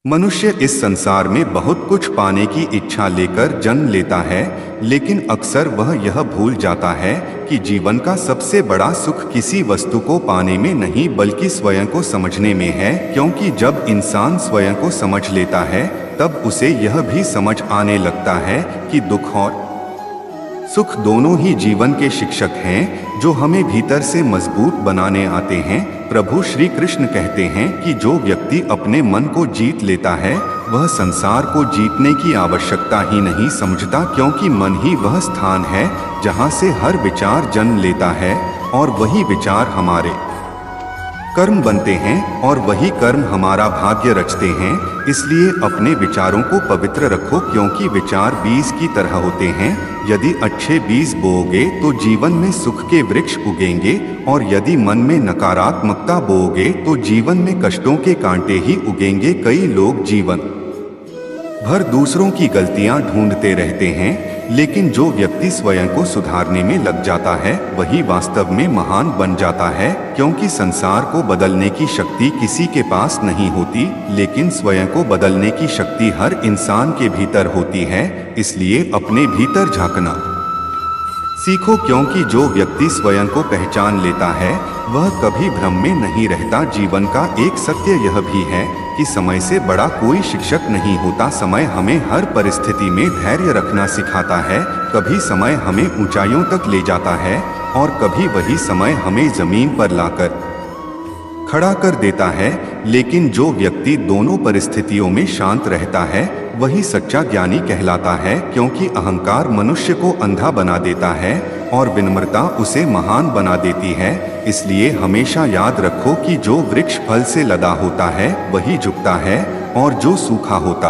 मनुष्य इस संसार में बहुत कुछ पाने की इच्छा लेकर जन्म लेता है, लेकिन अक्सर वह यह भूल जाता है कि जीवन का सबसे बड़ा सुख किसी वस्तु को पाने में नहीं बल्कि स्वयं को समझने में है। क्योंकि जब इंसान स्वयं को समझ लेता है तब उसे यह भी समझ आने लगता है कि दुख और सुख दोनों ही जीवन के शिक्षक हैं जो हमें भीतर से मजबूत बनाने आते हैं। प्रभु श्री कृष्ण कहते हैं कि जो व्यक्ति अपने मन को जीत लेता है वह संसार को जीतने की आवश्यकता ही नहीं समझता, क्योंकि मन ही वह स्थान है जहाँ से हर विचार जन्म लेता है और वही विचार हमारे कर्म बनते हैं और वही कर्म हमारा भाग्य रचते हैं। इसलिए अपने विचारों को पवित्र रखो, क्योंकि विचार बीज की तरह होते हैं। यदि अच्छे बीज बोओगे तो जीवन में सुख के वृक्ष उगेंगे, और यदि मन में नकारात्मकता बोओगे तो जीवन में कष्टों के कांटे ही उगेंगे। कई लोग जीवन भर दूसरों की गलतियां ढूंढते रहते हैं, लेकिन जो व्यक्ति स्वयं को सुधारने में लग जाता है वही वास्तव में महान बन जाता है। क्योंकि संसार को बदलने की शक्ति किसी के पास नहीं होती, लेकिन स्वयं को बदलने की शक्ति हर इंसान के भीतर होती है। इसलिए अपने भीतर झांकना सीखो, क्योंकि जो व्यक्ति स्वयं को पहचान लेता है वह कभी भ्रम में नहीं रहता। जीवन का एक सत्य यह भी है कि समय से बड़ा कोई शिक्षक नहीं होता। समय हमें हर परिस्थिति में धैर्य रखना सिखाता है। कभी समय हमें ऊंचाइयों तक ले जाता है और कभी वही समय हमें जमीन पर लाकर खड़ा कर देता है। लेकिन जो व्यक्ति दोनों परिस्थितियों में शांत रहता है वही सच्चा ज्ञानी कहलाता है, क्योंकि अहंकार मनुष्य को अंधा बना देता है और विनम्रता उसे महान बना देती है। इसलिए हमेशा याद रखो कि जो वृक्ष फल से लदा होता है वही झुकता है, और जो सूखा होता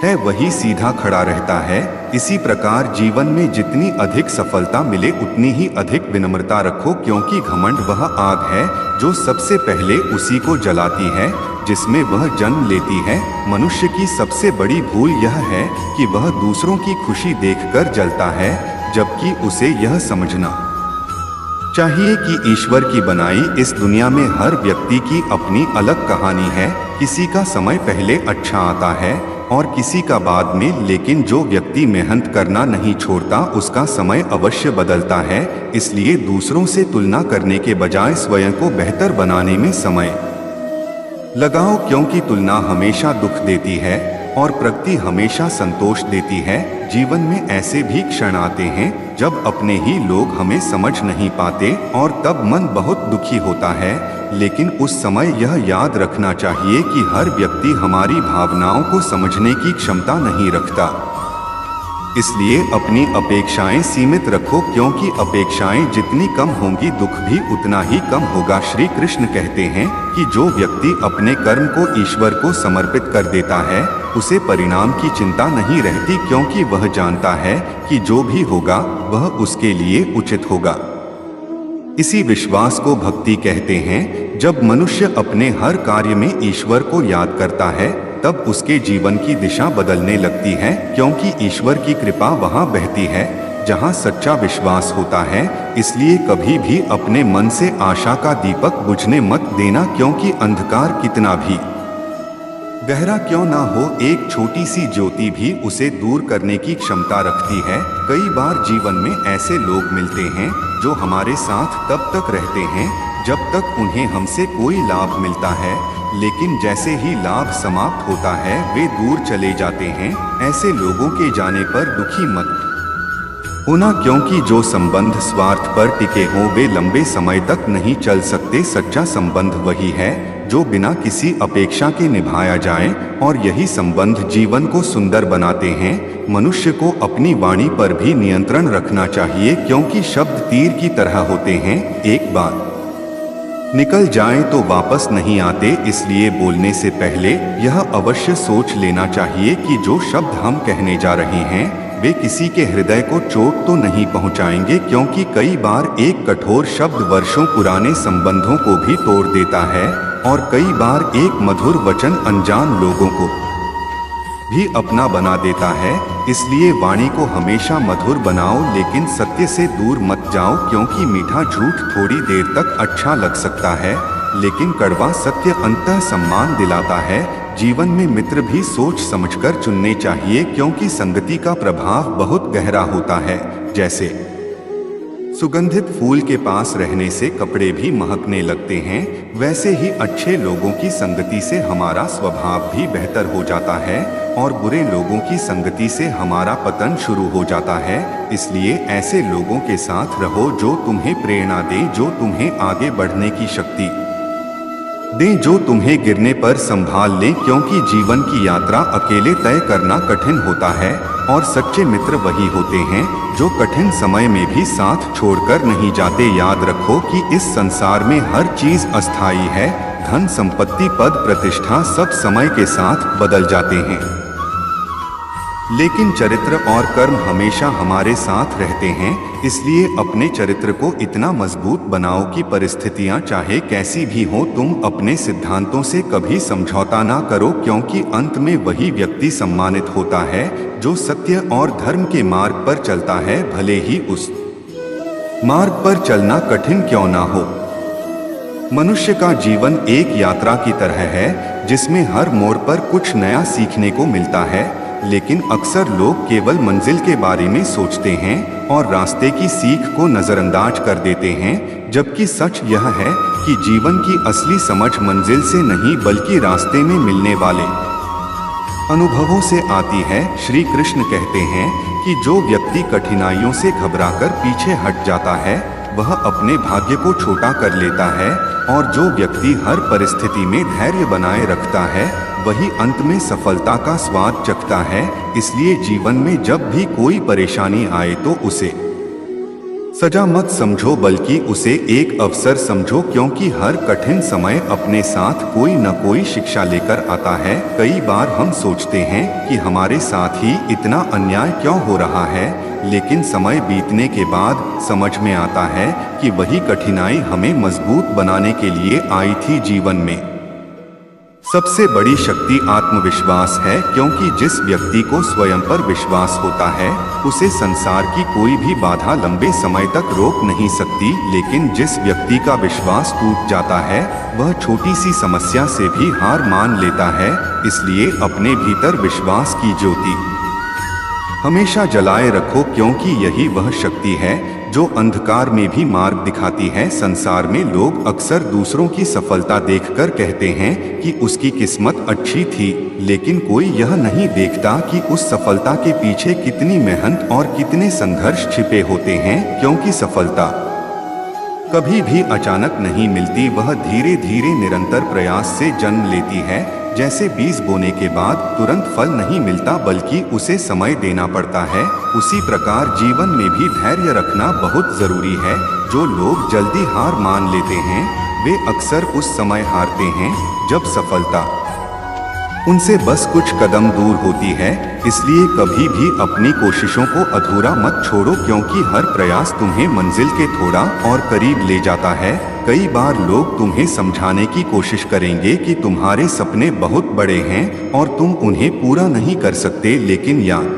है वही सीधा खड़ा रहता है। इसी प्रकार जीवन में जितनी अधिक सफलता मिले उतनी ही अधिक विनम्रता रखो, क्योंकि घमंड वह आग है जो सबसे पहले उसी को जलाती है जिसमें वह जन्म लेती है। मनुष्य की सबसे बड़ी भूल यह है कि वह दूसरों की खुशी देखकर जलता है, जबकि उसे यह समझना चाहिए कि ईश्वर की बनाई इस दुनिया में हर व्यक्ति की अपनी अलग कहानी है। किसी का समय पहले अच्छा आता है और किसी का बाद में, लेकिन जो व्यक्ति मेहनत करना नहीं छोड़ता उसका समय अवश्य बदलता है। इसलिए दूसरों से तुलना करने के बजाय स्वयं को बेहतर बनाने में समय लगाओ, क्योंकि तुलना हमेशा दुख देती है और प्रगति हमेशा संतोष देती है। जीवन में ऐसे भी क्षण आते हैं जब अपने ही लोग हमें समझ नहीं पाते और तब मन बहुत दुखी होता है, लेकिन उस समय यह याद रखना चाहिए कि हर व्यक्ति हमारी भावनाओं को समझने की क्षमता नहीं रखता। इसलिए अपनी अपेक्षाएं सीमित रखो, क्योंकि अपेक्षाएं जितनी कम होंगी दुख भी उतना ही कम होगा। श्री कृष्ण कहते हैं कि जो व्यक्ति अपने कर्म को ईश्वर को समर्पित कर देता है उसे परिणाम की चिंता नहीं रहती, क्योंकि वह जानता है कि जो भी होगा वह उसके लिए उचित होगा। इसी विश्वास को भक्ति कहते हैं। जब मनुष्य अपने हर कार्य में ईश्वर को याद करता है तब उसके जीवन की दिशा बदलने लगती है, क्योंकि ईश्वर की कृपा वहाँ बहती है जहाँ सच्चा विश्वास होता है। इसलिए कभी भी अपने मन से आशा का दीपक बुझने मत देना, क्योंकि अंधकार कितना भी गहरा क्यों ना हो, एक छोटी सी ज्योति भी उसे दूर करने की क्षमता रखती है। कई बार जीवन में ऐसे लोग मिलते हैं जो हमारे साथ तब तक रहते हैं जब तक उन्हें हमसे कोई लाभ मिलता है, लेकिन जैसे ही लाभ समाप्त होता है वे दूर चले जाते हैं। ऐसे लोगों के जाने पर दुखी मत होना, क्योंकि जो संबंध स्वार्थ पर टिके हों वे लंबे समय तक नहीं चल सकते। सच्चा संबंध वही है जो बिना किसी अपेक्षा के निभाया जाए, और यही संबंध जीवन को सुंदर बनाते हैं। मनुष्य को अपनी वाणी पर भी नियंत्रण रखना चाहिए, क्योंकि शब्द तीर की तरह होते हैं, एक बार निकल जाएं तो वापस नहीं आते। इसलिए बोलने से पहले यह अवश्य सोच लेना चाहिए कि जो शब्द हम कहने जा रहे हैं वे किसी के हृदय को चोट तो नहीं पहुंचाएंगे, क्योंकि कई बार एक कठोर शब्द वर्षों पुराने संबंधों को भी तोड़ देता है और कई बार एक मधुर वचन अनजान लोगों को भी अपना बना देता है। इसलिए वाणी को हमेशा मधुर बनाओ, लेकिन सत्य से दूर मत जाओ, क्योंकि मीठा झूठ थोड़ी देर तक अच्छा लग सकता है, लेकिन कड़वा सत्य अंतः सम्मान दिलाता है। जीवन में मित्र भी सोच समझकर चुनने चाहिए, क्योंकि संगति का प्रभाव बहुत गहरा होता है। जैसे सुगंधित फूल के पास रहने से कपड़े भी महकने लगते हैं, वैसे ही अच्छे लोगों की संगति से हमारा स्वभाव भी बेहतर हो जाता है और बुरे लोगों की संगति से हमारा पतन शुरू हो जाता है। इसलिए ऐसे लोगों के साथ रहो जो तुम्हें प्रेरणा दे, जो तुम्हें आगे बढ़ने की शक्ति दें, जो तुम्हें गिरने पर संभाल लें, क्योंकि जीवन की यात्रा अकेले तय करना कठिन होता है और सच्चे मित्र वही होते हैं जो कठिन समय में भी साथ छोड़कर नहीं जाते। याद रखो कि इस संसार में हर चीज अस्थायी है, धन संपत्ति पद प्रतिष्ठा सब समय के साथ बदल जाते हैं, लेकिन चरित्र और कर्म हमेशा हमारे साथ रहते हैं। इसलिए अपने चरित्र को इतना मजबूत बनाओ कि परिस्थितियां चाहे कैसी भी हो, तुम अपने सिद्धांतों से कभी समझौता ना करो, क्योंकि अंत में वही व्यक्ति सम्मानित होता है जो सत्य और धर्म के मार्ग पर चलता है, भले ही उस मार्ग पर चलना कठिन क्यों ना हो। मनुष्य का जीवन एक यात्रा की तरह है जिसमें हर मोड़ पर कुछ नया सीखने को मिलता है, लेकिन अक्सर लोग केवल मंजिल के बारे में सोचते हैं और रास्ते की सीख को नजरअंदाज कर देते हैं, जबकि सच यह है कि जीवन की असली समझ मंजिल से नहीं बल्कि रास्ते में मिलने वाले अनुभवों से आती है। श्री कृष्ण कहते हैं कि जो व्यक्ति कठिनाइयों से घबराकर पीछे हट जाता है वह अपने भाग्य को छोटा कर लेता है, और जो व्यक्ति हर परिस्थिति में धैर्य बनाए रखता है वही अंत में सफलता का स्वाद चखता है। इसलिए जीवन में जब भी कोई परेशानी आए तो उसे सजा मत समझो बल्कि उसे एक अवसर समझो, क्योंकि हर कठिन समय अपने साथ कोई न कोई शिक्षा लेकर आता है। कई बार हम सोचते हैं कि हमारे साथ ही इतना अन्याय क्यों हो रहा है, लेकिन समय बीतने के बाद समझ में आता है कि वही कठिनाई हमें मजबूत बनाने के लिए आई थी। जीवन में सबसे बड़ी शक्ति आत्मविश्वास है, क्योंकि जिस व्यक्ति को स्वयं पर विश्वास होता है उसे संसार की कोई भी बाधा लंबे समय तक रोक नहीं सकती, लेकिन जिस व्यक्ति का विश्वास टूट जाता है वह छोटी सी समस्या से भी हार मान लेता है। इसलिए अपने भीतर विश्वास की ज्योति हमेशा जलाए रखो, क्योंकि यही वह शक्ति है जो अंधकार में भी मार्ग दिखाती है। संसार में लोग अक्सर दूसरों की सफलता देखकर कहते हैं कि उसकी किस्मत अच्छी थी, लेकिन कोई यह नहीं देखता कि उस सफलता के पीछे कितनी मेहनत और कितने संघर्ष छिपे होते हैं, क्योंकि सफलता कभी भी अचानक नहीं मिलती, वह धीरे धीरे निरंतर प्रयास से जन्म लेती है। जैसे बीज बोने के बाद तुरंत फल नहीं मिलता बल्कि उसे समय देना पड़ता है, उसी प्रकार जीवन में भी धैर्य रखना बहुत जरूरी है। जो लोग जल्दी हार मान लेते हैं वे अक्सर उस समय हारते हैं जब सफलता उनसे बस कुछ कदम दूर होती है। इसलिए कभी भी अपनी कोशिशों को अधूरा मत छोड़ो, क्योंकि हर प्रयास तुम्हें मंजिल के थोड़ा और करीब ले जाता है। कई बार लोग तुम्हें समझाने की कोशिश करेंगे कि तुम्हारे सपने बहुत बड़े हैं और तुम उन्हें पूरा नहीं कर सकते, लेकिन याद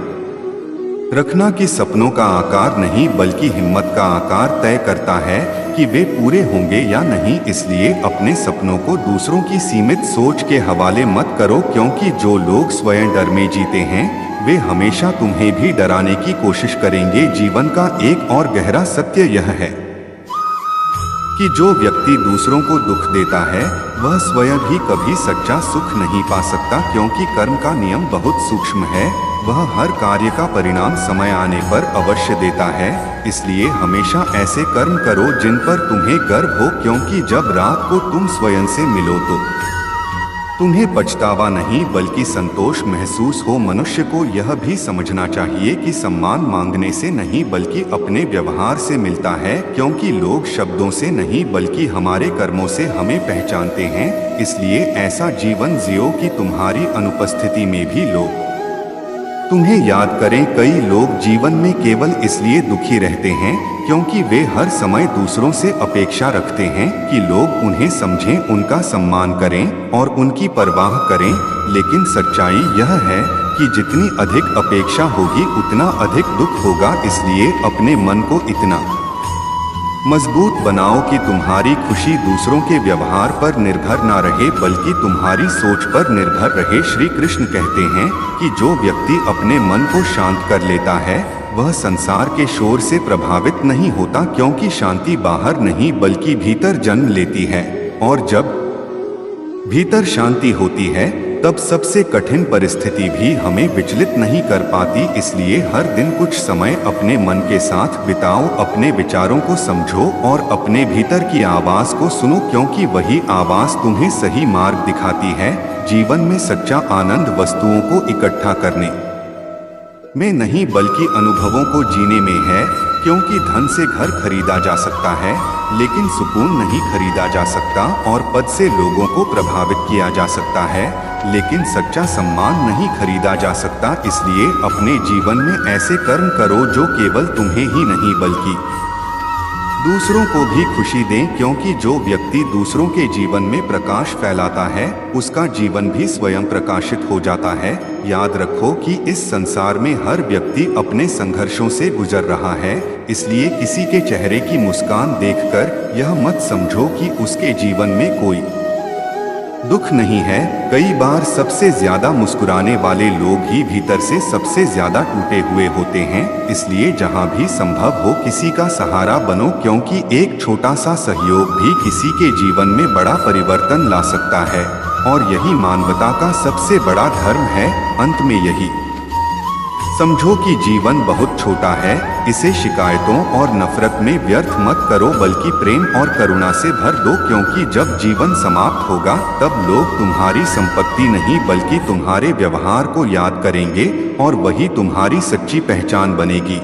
रखना कि सपनों का आकार नहीं बल्कि हिम्मत का आकार तय करता है कि वे पूरे होंगे या नहीं। इसलिए अपने सपनों को दूसरों की सीमित सोच के हवाले मत करो, क्योंकि जो लोग स्वयं डर में जीते हैं वे हमेशा तुम्हें भी डराने की कोशिश करेंगे। जीवन का एक और गहरा सत्य यह है कि जो व्यक्ति दूसरों को दुख देता है वह स्वयं भी कभी सच्चा सुख नहीं पा सकता, क्योंकि कर्म का नियम बहुत सूक्ष्म है, वह हर कार्य का परिणाम समय आने पर अवश्य देता है। इसलिए हमेशा ऐसे कर्म करो जिन पर तुम्हें गर्व हो, क्योंकि जब रात को तुम स्वयं से मिलो तो तुम्हें पछतावा नहीं बल्कि संतोष महसूस हो। मनुष्य को यह भी समझना चाहिए कि सम्मान मांगने से नहीं बल्कि अपने व्यवहार से मिलता है, क्योंकि लोग शब्दों से नहीं बल्कि हमारे कर्मों से हमें पहचानते हैं। इसलिए ऐसा जीवन जियो कि तुम्हारी अनुपस्थिति में भी लोग तुम्हें याद करें। कई लोग जीवन में केवल इसलिए दुखी रहते हैं क्योंकि वे हर समय दूसरों से अपेक्षा रखते हैं कि लोग उन्हें समझें, उनका सम्मान करें और उनकी परवाह करें। लेकिन सच्चाई यह है कि जितनी अधिक अपेक्षा होगी उतना अधिक दुख होगा। इसलिए अपने मन को इतना मजबूत बनाओ कि तुम्हारी खुशी दूसरों के व्यवहार पर निर्भर ना रहे बल्कि तुम्हारी सोच पर निर्भर रहे। श्री कृष्ण कहते हैं कि जो व्यक्ति अपने मन को शांत कर लेता है वह संसार के शोर से प्रभावित नहीं होता, क्योंकि शांति बाहर नहीं बल्कि भीतर जन्म लेती है। और जब भीतर शांति होती है तब सबसे कठिन परिस्थिति भी हमें विचलित नहीं कर पाती। इसलिए हर दिन कुछ समय अपने मन के साथ बिताओ, अपने विचारों को समझो और अपने भीतर की आवाज को सुनो, क्योंकि वही आवाज तुम्हें सही मार्ग दिखाती है। जीवन में सच्चा आनंद वस्तुओं को इकट्ठा करने में नहीं बल्कि अनुभवों को जीने में है, क्योंकि धन से घर खरीदा जा सकता है लेकिन सुकून नहीं खरीदा जा सकता, और पद से लोगों को प्रभावित किया जा सकता है लेकिन सच्चा सम्मान नहीं खरीदा जा सकता। इसलिए अपने जीवन में ऐसे कर्म करो जो केवल तुम्हें ही नहीं बल्कि दूसरों को भी खुशी दें, क्योंकि जो व्यक्ति दूसरों के जीवन में प्रकाश फैलाता है उसका जीवन भी स्वयं प्रकाशित हो जाता है। याद रखो कि इस संसार में हर व्यक्ति अपने संघर्षों से गुजर रहा है, इसलिए किसी के चेहरे की मुस्कान देखकर यह मत समझो कि उसके जीवन में कोई दुख नहीं है। कई बार सबसे ज्यादा मुस्कुराने वाले लोग ही भीतर से सबसे ज्यादा टूटे हुए होते हैं। इसलिए जहां भी संभव हो किसी का सहारा बनो, क्योंकि एक छोटा सा सहयोग भी किसी के जीवन में बड़ा परिवर्तन ला सकता है, और यही मानवता का सबसे बड़ा धर्म है। अंत में यही समझो कि जीवन बहुत छोटा है, इसे शिकायतों और नफरत में व्यर्थ मत करो बल्कि प्रेम और करुणा से भर दो, क्योंकि जब जीवन समाप्त होगा तब लोग तुम्हारी संपत्ति नहीं बल्कि तुम्हारे व्यवहार को याद करेंगे, और वही तुम्हारी सच्ची पहचान बनेगी।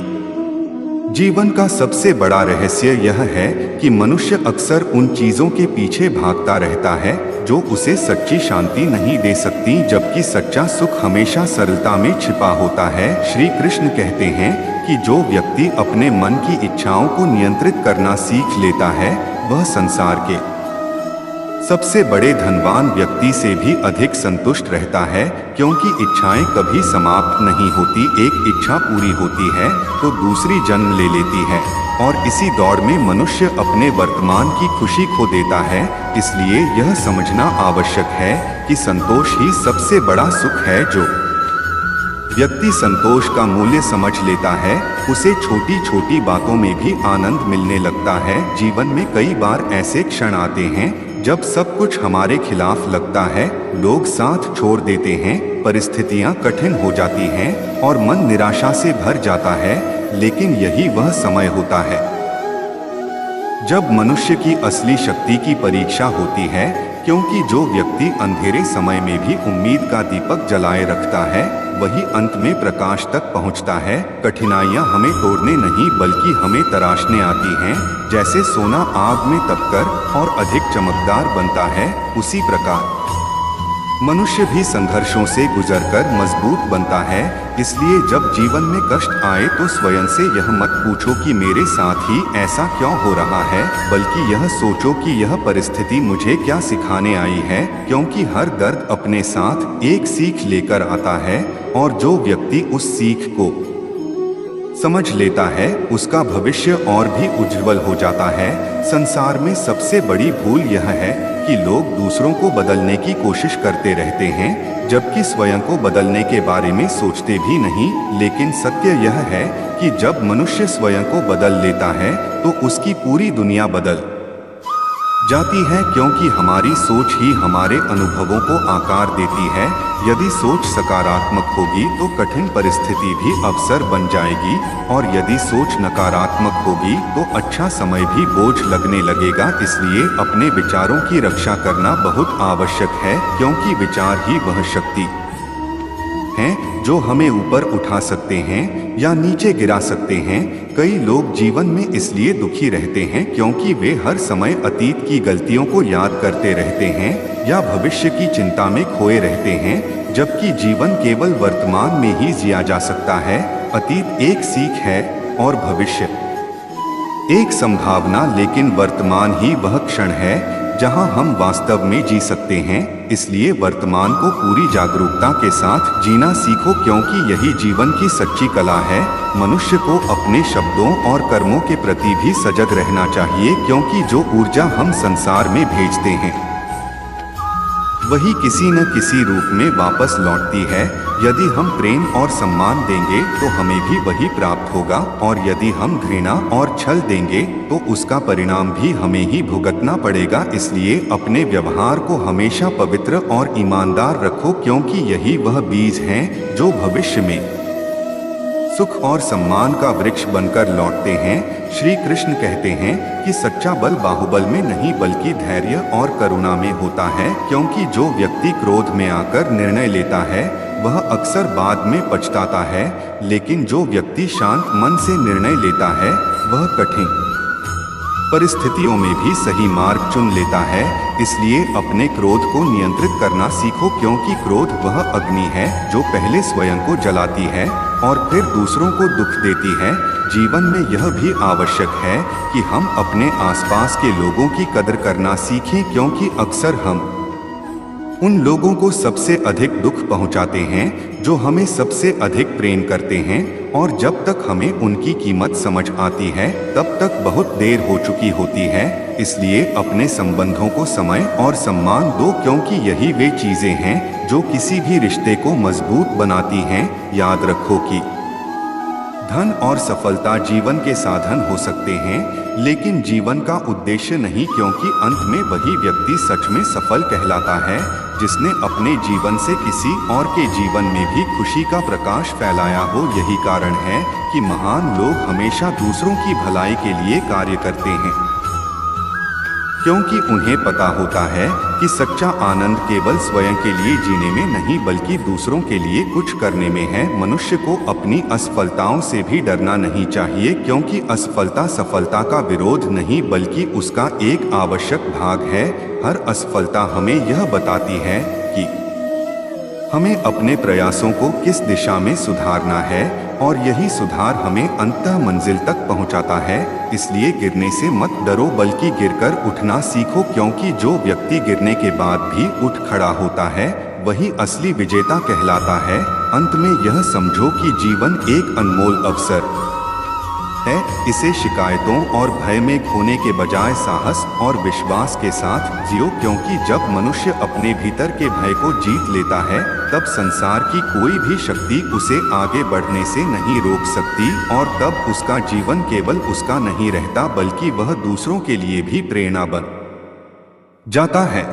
जीवन का सबसे बड़ा रहस्य यह है कि मनुष्य अक्सर उन चीजों के पीछे भागता रहता है जो उसे सच्ची शांति नहीं दे सकती, जबकि सच्चा सुख हमेशा सरलता में छिपा होता है। श्री कृष्ण कहते हैं कि जो व्यक्ति अपने मन की इच्छाओं को नियंत्रित करना सीख लेता है वह संसार के सबसे बड़े धनवान व्यक्ति से भी अधिक संतुष्ट रहता है, क्योंकि इच्छाएं कभी समाप्त नहीं होती। एक इच्छा पूरी होती है तो दूसरी जन्म ले लेती है, और इसी दौड़ में मनुष्य अपने वर्तमान की खुशी खो देता है। इसलिए यह समझना आवश्यक है कि संतोष ही सबसे बड़ा सुख है। जो व्यक्ति संतोष का मूल्य समझ लेता है उसे छोटी छोटी बातों में भी आनंद मिलने लगता है। जीवन में कई बार ऐसे क्षण आते हैं जब सब कुछ हमारे खिलाफ लगता है, लोग साथ छोड़ देते हैं, परिस्थितियां कठिन हो जाती हैं और मन निराशा से भर जाता है। लेकिन यही वह समय होता है जब मनुष्य की असली शक्ति की परीक्षा होती है, क्योंकि जो व्यक्ति अंधेरे समय में भी उम्मीद का दीपक जलाए रखता है वही अंत में प्रकाश तक पहुंचता है। कठिनाइयां हमें तोड़ने नहीं बल्कि हमें तराशने आती हैं। जैसे सोना आग में तपकर और अधिक चमकदार बनता है, उसी प्रकार मनुष्य भी संघर्षों से गुजरकर मजबूत बनता है। इसलिए जब जीवन में कष्ट आए तो स्वयं से यह मत पूछो कि मेरे साथ ही ऐसा क्यों हो रहा है, बल्कि यह सोचो कि यह परिस्थिति मुझे क्या सिखाने आई है, क्योंकि हर दर्द अपने साथ एक सीख लेकर आता है, और जो व्यक्ति उस सीख को समझ लेता है उसका भविष्य और भी उज्जवल हो जाता है। संसार में सबसे बड़ी भूल यह है कि लोग दूसरों को बदलने की कोशिश करते रहते हैं, जबकि स्वयं को बदलने के बारे में सोचते भी नहीं। लेकिन सत्य यह है कि जब मनुष्य स्वयं को बदल लेता है तो उसकी पूरी दुनिया बदल जाती है, क्योंकि हमारी सोच ही हमारे अनुभवों को आकार देती है। यदि सोच सकारात्मक होगी तो कठिन परिस्थिति भी अवसर बन जाएगी, और यदि सोच नकारात्मक होगी तो अच्छा समय भी बोझ लगने लगेगा। इसलिए अपने विचारों की रक्षा करना बहुत आवश्यक है, क्योंकि विचार ही वह शक्ति है जो हमें ऊपर उठा सकते हैं या नीचे गिरा सकते हैं। कई लोग जीवन में इसलिए दुखी रहते हैं क्योंकि वे हर समय अतीत की गलतियों को याद करते रहते हैं या भविष्य की चिंता में खोए रहते हैं, जबकि जीवन केवल वर्तमान में ही जिया जा सकता है। अतीत एक सीख है और भविष्य एक संभावना, लेकिन वर्तमान ही वह क्षण है जहां हम वास्तव में जी सकते हैं। इसलिए वर्तमान को पूरी जागरूकता के साथ जीना सीखो, क्योंकि यही जीवन की सच्ची कला है। मनुष्य को अपने शब्दों और कर्मों के प्रति भी सजग रहना चाहिए, क्योंकि जो ऊर्जा हम संसार में भेजते हैं वही किसी न किसी रूप में वापस लौटती है। यदि हम प्रेम और सम्मान देंगे तो हमें भी वही प्राप्त होगा, और यदि हम घृणा और छल देंगे तो उसका परिणाम भी हमें ही भुगतना पड़ेगा। इसलिए अपने व्यवहार को हमेशा पवित्र और ईमानदार रखो, क्योंकि यही वह बीज हैं जो भविष्य में सुख और सम्मान का वृक्ष बनकर लौटते हैं। श्री कृष्ण कहते हैं कि सच्चा बल बाहुबल में नहीं बल्कि धैर्य और करुणा में होता है, क्योंकि जो व्यक्ति क्रोध में आकर निर्णय लेता है वह अक्सर बाद में पछताता है, लेकिन जो व्यक्ति शांत मन से निर्णय लेता है वह कठिन परिस्थितियों में भी सही मार्ग चुन लेता है। इसलिए अपने क्रोध को नियंत्रित करना सीखो, क्योंकि क्रोध वह अग्नि है जो पहले स्वयं को जलाती है और फिर दूसरों को दुख देती है। जीवन में यह भी आवश्यक है कि हम अपने आसपास के लोगों की कदर करना सीखें, क्योंकि अक्सर हम उन लोगों को सबसे अधिक दुख पहुंचाते हैं जो हमें सबसे अधिक प्रेम करते हैं, और जब तक हमें उनकी कीमत समझ आती है तब तक बहुत देर हो चुकी होती है। इसलिए अपने संबंधों को समय और सम्मान दो, क्योंकि यही वे चीजें हैं जो किसी भी रिश्ते को मजबूत बनाती हैं। याद रखो कि धन और सफलता जीवन के साधन हो सकते हैं, लेकिन जीवन का उद्देश्य नहीं, क्योंकि अंत में वही व्यक्ति सच में सफल कहलाता है जिसने अपने जीवन से किसी और के जीवन में भी खुशी का प्रकाश फैलाया हो। यही कारण है कि महान लोग हमेशा दूसरों की भलाई के लिए कार्य करते हैं, क्योंकि उन्हें पता होता है कि सच्चा आनंद केवल स्वयं के लिए जीने में नहीं बल्कि दूसरों के लिए कुछ करने में है। मनुष्य को अपनी असफलताओं से भी डरना नहीं चाहिए, क्योंकि असफलता सफलता का विरोध नहीं बल्कि उसका एक आवश्यक भाग है। हर असफलता हमें यह बताती है कि हमें अपने प्रयासों को किस दिशा में सुधारना है, और यही सुधार हमें अंततः मंजिल तक पहुंचाता है। इसलिए गिरने से मत डरो बल्कि गिरकर उठना सीखो, क्योंकि जो व्यक्ति गिरने के बाद भी उठ खड़ा होता है वही असली विजेता कहलाता है। अंत में यह समझो कि जीवन एक अनमोल अवसर है। इसे शिकायतों और भय में खोने के बजाय साहस और विश्वास के साथ जियो, क्योंकि जब मनुष्य अपने भीतर के भय को जीत लेता है तब संसार की कोई भी शक्ति उसे आगे बढ़ने से नहीं रोक सकती, और तब उसका जीवन केवल उसका नहीं रहता बल्कि वह दूसरों के लिए भी प्रेरणा बन जाता है।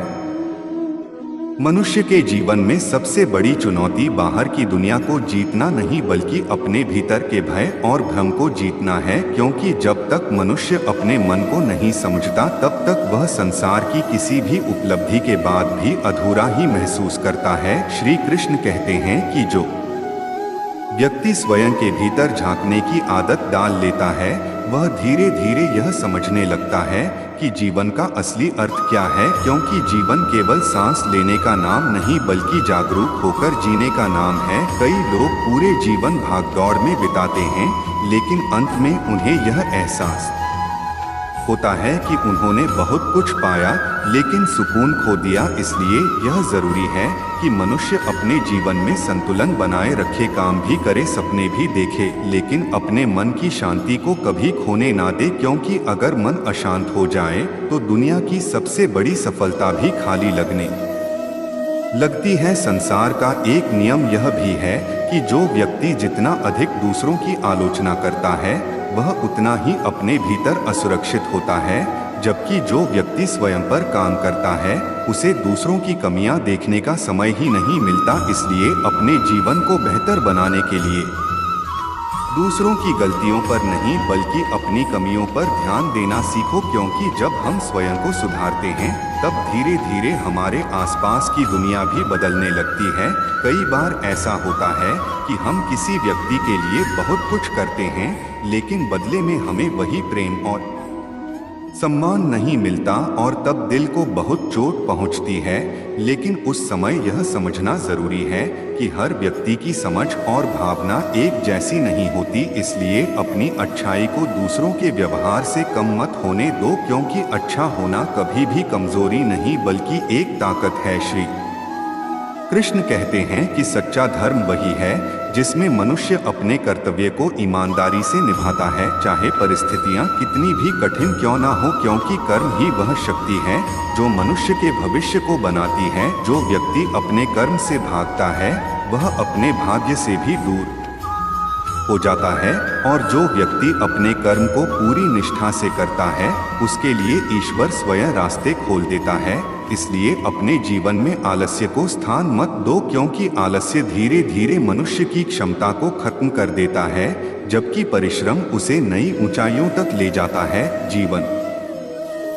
मनुष्य के जीवन में सबसे बड़ी चुनौती बाहर की दुनिया को जीतना नहीं बल्कि अपने भीतर के भय और भ्रम को जीतना है, क्योंकि जब तक मनुष्य अपने मन को नहीं समझता तब तक वह संसार की किसी भी उपलब्धि के बाद भी अधूरा ही महसूस करता है। श्री कृष्ण कहते हैं कि जो व्यक्ति स्वयं के भीतर झांकने की आदत डाल लेता है वह धीरे धीरे यह समझने लगता है कि जीवन का असली अर्थ क्या है, क्योंकि जीवन केवल सांस लेने का नाम नहीं बल्कि जागरूक होकर जीने का नाम है। कई लोग पूरे जीवन भागदौड़ में बिताते हैं, लेकिन अंत में उन्हें यह एहसास होता है कि उन्होंने बहुत कुछ पाया लेकिन सुकून खो दिया। इसलिए यह जरूरी है कि मनुष्य अपने जीवन में संतुलन बनाए रखे, काम भी करे, सपने भी देखे, लेकिन अपने मन की शांति को कभी खोने ना दे, क्योंकि अगर मन अशांत हो जाए तो दुनिया की सबसे बड़ी सफलता भी खाली लगने लगती है। संसार का एक नियम यह भी है कि जो व्यक्ति जितना अधिक दूसरों की आलोचना करता है वह उतना ही अपने भीतर असुरक्षित होता है, जबकि जो व्यक्ति स्वयं पर काम करता है उसे दूसरों की कमियां देखने का समय ही नहीं मिलता। इसलिए अपने जीवन को बेहतर बनाने के लिए दूसरों की गलतियों पर नहीं बल्कि अपनी कमियों पर ध्यान देना सीखो, क्योंकि जब हम स्वयं को सुधारते हैं तब धीरे धीरे हमारे आसपास की दुनिया भी बदलने लगती है। कई बार ऐसा होता है कि हम किसी व्यक्ति के लिए बहुत कुछ करते हैं, लेकिन बदले में हमें वही प्रेम और सम्मान नहीं मिलता और तब दिल को बहुत चोट पहुंचती है। लेकिन उस समय यह समझना जरूरी है कि हर व्यक्ति की समझ और भावना एक जैसी नहीं होती, इसलिए अपनी अच्छाई को दूसरों के व्यवहार से कम मत होने दो, क्योंकि अच्छा होना कभी भी कमजोरी नहीं बल्कि एक ताकत है। श्री कृष्ण कहते हैं कि सच्चा धर्म वही है जिसमें मनुष्य अपने कर्तव्य को ईमानदारी से निभाता है, चाहे परिस्थितियां कितनी भी कठिन क्यों ना हो, क्योंकि कर्म ही वह शक्ति है जो मनुष्य के भविष्य को बनाती है। जो व्यक्ति अपने कर्म से भागता है वह अपने भाग्य से भी दूर हो जाता है, और जो व्यक्ति अपने कर्म को पूरी निष्ठा से करता है उसके लिए ईश्वर स्वयं रास्ते खोल देता है। इसलिए अपने जीवन में आलस्य को स्थान मत दो, क्योंकि आलस्य धीरे धीरे मनुष्य की क्षमता को खत्म कर देता है, जबकि परिश्रम उसे नई ऊंचाइयों तक ले जाता है। जीवन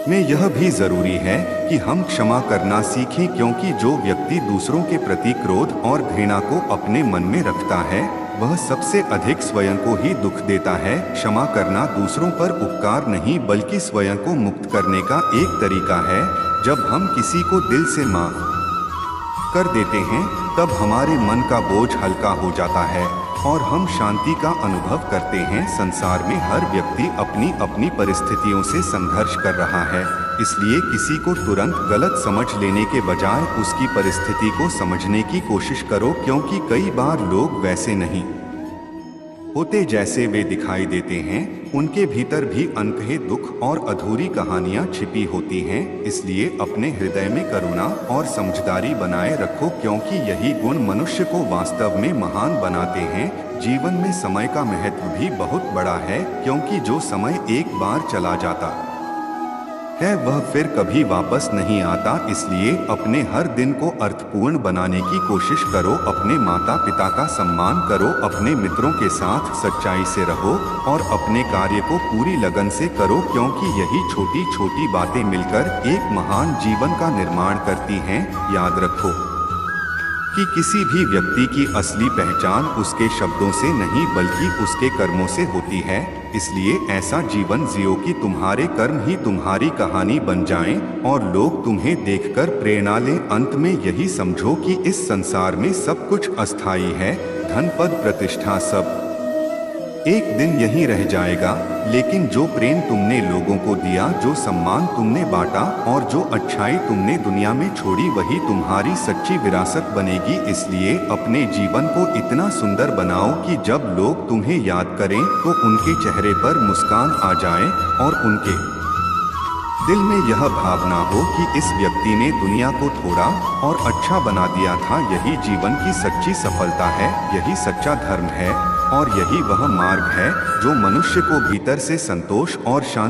में यह भी जरूरी है कि हम क्षमा करना सीखें, क्योंकि जो व्यक्ति दूसरों के प्रति क्रोध और घृणा को अपने मन में रखता है वह सबसे अधिक स्वयं को ही दुख देता है। क्षमा करना दूसरों पर उपकार नहीं बल्कि स्वयं को मुक्त करने का एक तरीका है। जब हम किसी को दिल से माफ कर देते हैं तब हमारे मन का बोझ हल्का हो जाता है और हम शांति का अनुभव करते हैं। संसार में हर व्यक्ति अपनी अपनी परिस्थितियों से संघर्ष कर रहा है, इसलिए किसी को तुरंत गलत समझ लेने के बजाय उसकी परिस्थिति को समझने की कोशिश करो, क्योंकि कई बार लोग वैसे नहीं होते जैसे वे दिखाई देते हैं। उनके भीतर भी अनकहे दुख और अधूरी कहानियां छिपी होती हैं। इसलिए अपने हृदय में करुणा और समझदारी बनाए रखो, क्योंकि यही गुण मनुष्य को वास्तव में महान बनाते हैं। जीवन में समय का महत्व भी बहुत बड़ा है, क्योंकि जो समय एक बार चला जाता है वह फिर कभी वापस नहीं आता। इसलिए अपने हर दिन को अर्थपूर्ण बनाने की कोशिश करो, अपने माता पिता का सम्मान करो, अपने मित्रों के साथ सच्चाई से रहो और अपने कार्य को पूरी लगन से करो, क्योंकि यही छोटी छोटी बातें मिलकर एक महान जीवन का निर्माण करती हैं। याद रखो कि किसी भी व्यक्ति की असली पहचान उसके शब्दों से नहीं बल्कि उसके कर्मों से होती है। इसलिए ऐसा जीवन जियो कि तुम्हारे कर्म ही तुम्हारी कहानी बन जाएं और लोग तुम्हें देखकर प्रेरणा लें। अंत में यही समझो कि इस संसार में सब कुछ अस्थायी है, धन पद प्रतिष्ठा सब एक दिन यहीं रह जाएगा, लेकिन जो प्रेम तुमने लोगों को दिया, जो सम्मान तुमने बांटा और जो अच्छाई तुमने दुनिया में छोड़ी वही तुम्हारी सच्ची विरासत बनेगी। इसलिए अपने जीवन को इतना सुंदर बनाओ कि जब लोग तुम्हें याद करें तो उनके चेहरे पर मुस्कान आ जाए और उनके दिल में यह भावना हो कि इस व्यक्ति ने दुनिया को थोड़ा और अच्छा बना दिया था। यही जीवन की सच्ची सफलता है, यही सच्चा धर्म है और यही वह मार्ग है जो मनुष्य को भीतर से संतोष और शांति